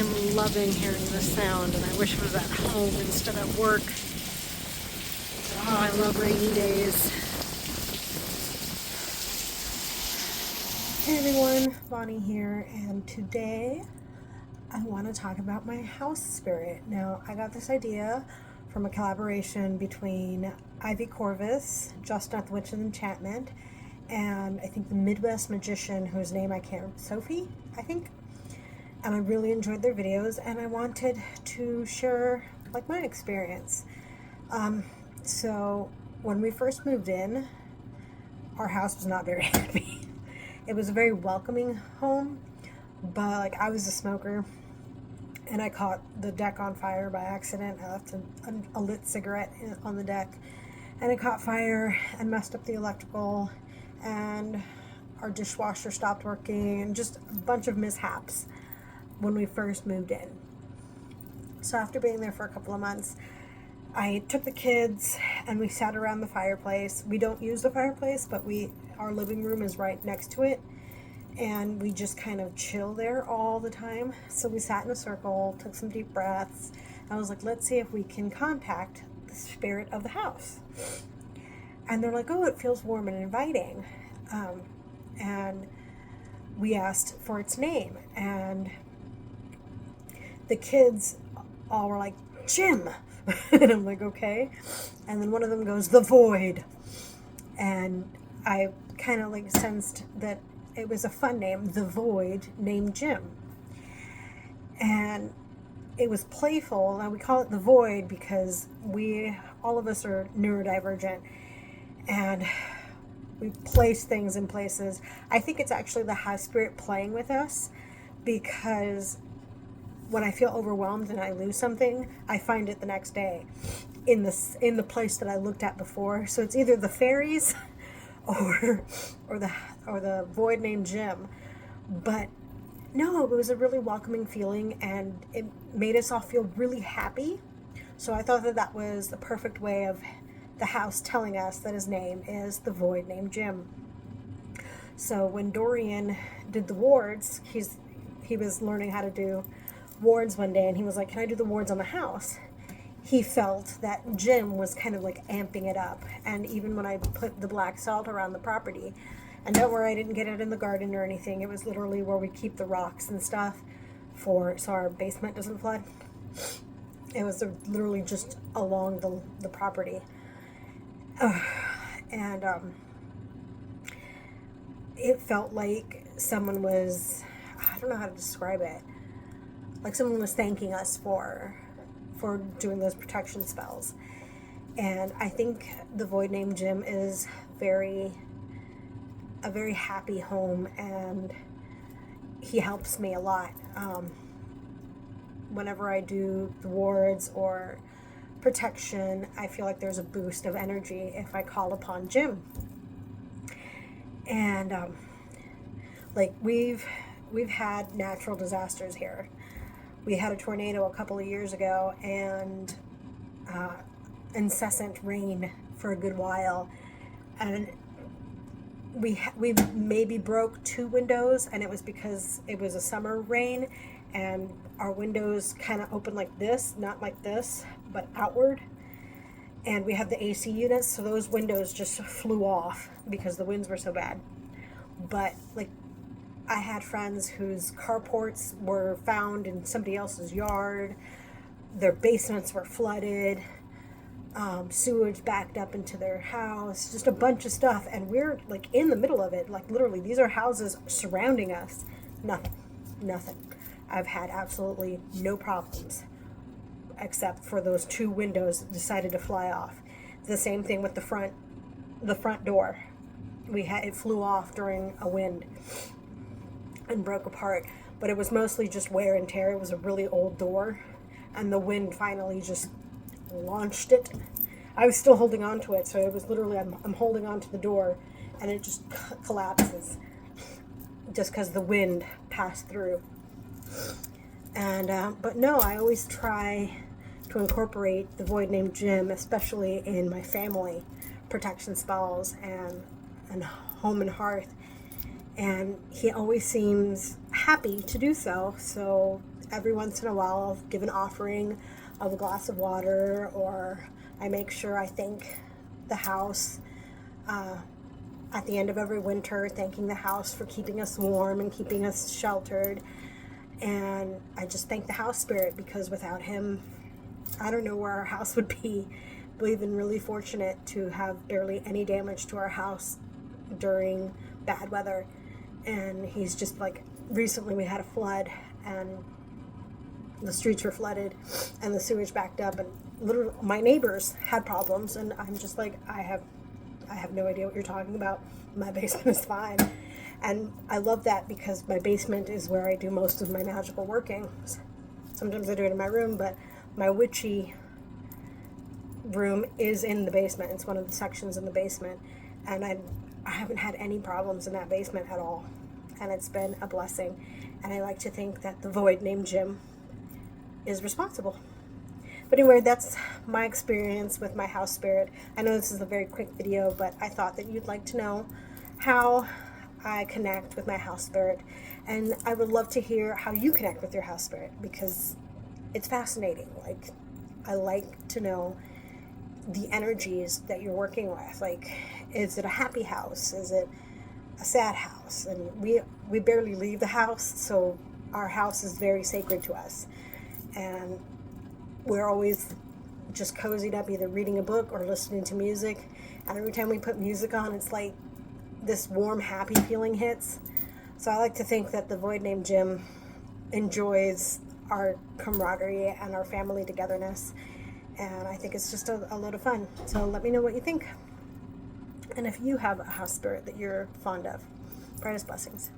am loving hearing this sound, and I wish it was at home instead of work. Oh, I love rainy days. Hey everyone, Bonnie here, and today I want to talk about my house spirit. Now, I got this idea from a collaboration between Ivy Corvus, Just Not the Witch of Enchantment, and I think the Midwest magician whose name I can't remember, Sophie, I think. And I really enjoyed their videos, and I wanted to share like my experience. So when we first moved in, our house was not very happy. It was a very welcoming home, but like I was a smoker, and I caught the deck on fire by accident. I left a lit cigarette on the deck, and it caught fire and messed up the electrical, and our dishwasher stopped working, and just a bunch of mishaps when we first moved in. So after being there for a couple of months, I took the kids and we sat around the fireplace. We don't use the fireplace, but our living room is right next to it, and we just kind of chill there all the time. So we sat in a circle, took some deep breaths. I was like, let's see if we can contact the spirit of the house. And they're like, oh, it feels warm and inviting. And we asked for its name, and the kids all were like, Jim. And I'm like, okay. And then one of them goes, the Void. And I kind of like sensed that it was a fun name, the Void, named Jim. And it was playful. Now we call it the Void because all of us are neurodivergent, and we place things in places. I think it's actually the house spirit playing with us, because when I feel overwhelmed and I lose something, I find it the next day in the place that I looked at before. So it's either the fairies or the Void named Jim. But no, it was a really welcoming feeling, and it made us all feel really happy. So I thought that was the perfect way of the house telling us that his name is the Void named Jim. So when Dorian did the wards, he was learning how to do wards one day, and he was like, can I do the wards on the house? He felt that Jim was kind of like amping it up. And even when I put the black salt around the property, and don't worry, I didn't get it in the garden or anything, it was literally where we keep the rocks and stuff so our basement doesn't flood. It was literally just along the property. And it felt like someone was, I don't know how to describe it, like someone was thanking us for doing those protection spells. And I think the Void named Jim is a very happy home, and he helps me a lot. Whenever I do the wards or protection, I feel like there's a boost of energy if I call upon Jim. And like we've had natural disasters here. We had a tornado a couple of years ago, and incessant rain for a good while, and we maybe broke 2 windows, and it was because it was a summer rain, and our windows kind of opened like this, not like this, but outward, and we had the AC units, so those windows just flew off because the winds were so bad. But like, I had friends whose carports were found in somebody else's yard. Their basements were flooded. Sewage backed up into their house. Just a bunch of stuff. And we're like in the middle of it. Like literally, these are houses surrounding us. Nothing. I've had absolutely no problems, except for those 2 windows that decided to fly off. The same thing with the front door. It flew off during a wind and broke apart, but it was mostly just wear and tear. It was a really old door, and the wind finally just launched it. I was still holding on to it, so it was literally I'm holding on to the door, and it just collapses just because the wind passed through. And but no, I always try to incorporate the Void named Jim, especially in my family protection spells and home and hearth. And he always seems happy to do so. So every once in a while I'll give an offering of a glass of water, or I make sure I thank the house at the end of every winter, thanking the house for keeping us warm and keeping us sheltered. And I just thank the house spirit, because without him, I don't know where our house would be. We've been really fortunate to have barely any damage to our house during bad weather. And he's just like, recently we had a flood and the streets were flooded and the sewage backed up, and literally my neighbors had problems, and I'm just like, I have no idea what you're talking about. My basement is fine. And I love that, because my basement is where I do most of my magical workings. Sometimes I do it in my room, but my witchy room is in the basement. It's one of the sections in the basement. And I haven't had any problems in that basement at all. And it's been a blessing. And I like to think that the void named Jim is responsible. But anyway, that's my experience with my house spirit. I know this is a very quick video, but I thought that you'd like to know how I connect with my house spirit. And I would love to hear how you connect with your house spirit, because it's fascinating. Like, I like to know the energies that you're working with. Like, is it a happy house? Is it a sad house? And we barely leave the house, so our house is very sacred to us. And we're always just cozied up, either reading a book or listening to music. And every time we put music on, it's like this warm, happy feeling hits. So I like to think that the void named Jim enjoys our camaraderie and our family togetherness. And I think it's just a lot of fun. So let me know what you think. And if you have a house spirit that you're fond of, brightest blessings.